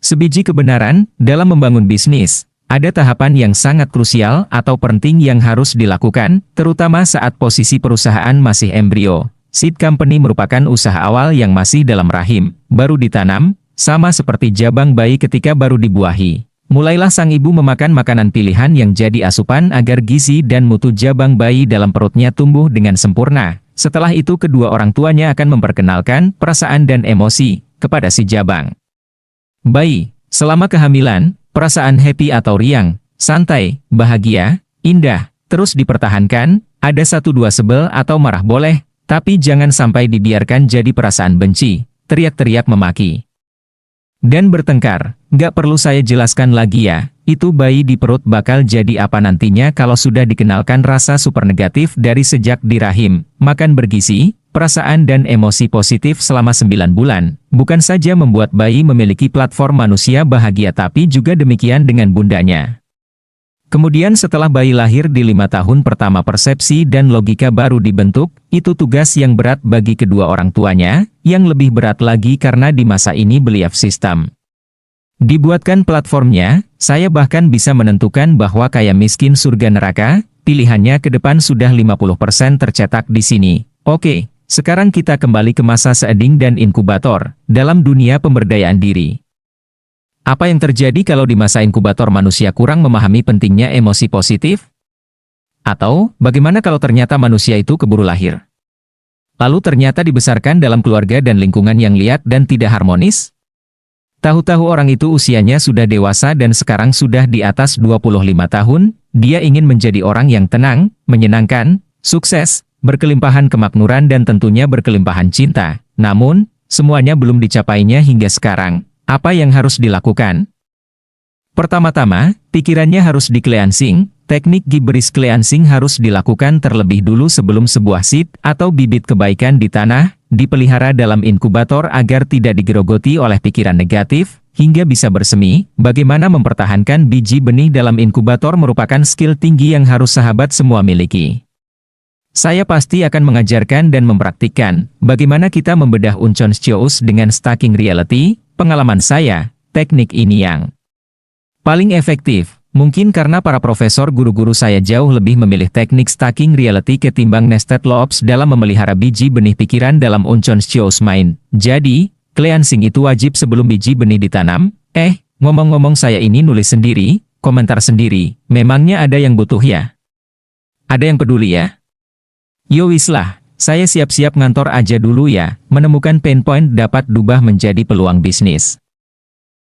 Sebiji kebenaran, dalam membangun bisnis, ada tahapan yang sangat krusial atau penting yang harus dilakukan, terutama saat posisi perusahaan masih embrio. Seed company merupakan usaha awal yang masih dalam rahim, baru ditanam, sama seperti jabang bayi ketika baru dibuahi. Mulailah sang ibu memakan makanan pilihan yang jadi asupan agar gizi dan mutu jabang bayi dalam perutnya tumbuh dengan sempurna. Setelah itu kedua orang tuanya akan memperkenalkan perasaan dan emosi kepada si jabang bayi. Selama kehamilan, perasaan happy atau riang, santai, bahagia, indah, terus dipertahankan. Ada 1-2 sebel atau marah boleh, tapi jangan sampai dibiarkan jadi perasaan benci, teriak-teriak memaki, dan bertengkar. Gak perlu saya jelaskan lagi ya, itu bayi di perut bakal jadi apa nantinya kalau sudah dikenalkan rasa super negatif dari sejak di rahim. Makan bergizi, perasaan dan emosi positif selama 9 bulan, bukan saja membuat bayi memiliki platform manusia bahagia tapi juga demikian dengan bundanya. Kemudian setelah bayi lahir di 5 tahun pertama persepsi dan logika baru dibentuk, itu tugas yang berat bagi kedua orang tuanya, yang lebih berat lagi karena di masa ini belief system dibuatkan platformnya. Saya bahkan bisa menentukan bahwa kaya miskin surga neraka, pilihannya ke depan sudah 50% tercetak di sini. Oke, sekarang kita kembali ke masa seeding dan inkubator, dalam dunia pemberdayaan diri. Apa yang terjadi kalau di masa inkubator manusia kurang memahami pentingnya emosi positif? Atau, bagaimana kalau ternyata manusia itu keburu lahir? Lalu ternyata dibesarkan dalam keluarga dan lingkungan yang liat dan tidak harmonis? Tahu-tahu orang itu usianya sudah dewasa dan sekarang sudah di atas 25 tahun, dia ingin menjadi orang yang tenang, menyenangkan, sukses, berkelimpahan kemakmuran dan tentunya berkelimpahan cinta. Namun, semuanya belum dicapainya hingga sekarang. Apa yang harus dilakukan? Pertama-tama, pikirannya harus di-cleansing. Teknik Gibberis cleansing harus dilakukan terlebih dulu sebelum sebuah seed atau bibit kebaikan di tanah, dipelihara dalam inkubator agar tidak digerogoti oleh pikiran negatif, hingga bisa bersemi. Bagaimana mempertahankan biji benih dalam inkubator merupakan skill tinggi yang harus sahabat semua miliki. Saya pasti akan mengajarkan dan mempraktikkan bagaimana kita membedah unconscious dengan stacking reality. Pengalaman saya, teknik ini yang paling efektif. Mungkin karena para profesor guru-guru saya jauh lebih memilih teknik stacking reality ketimbang nested loops dalam memelihara biji benih pikiran dalam unconscious mind. Jadi, cleansing itu wajib sebelum biji benih ditanam. Ngomong-ngomong saya ini nulis sendiri, komentar sendiri. Memangnya ada yang butuh ya? Ada yang peduli ya? Yo wis lah, saya siap-siap ngantor aja dulu ya. Menemukan pain point dapat berubah menjadi peluang bisnis.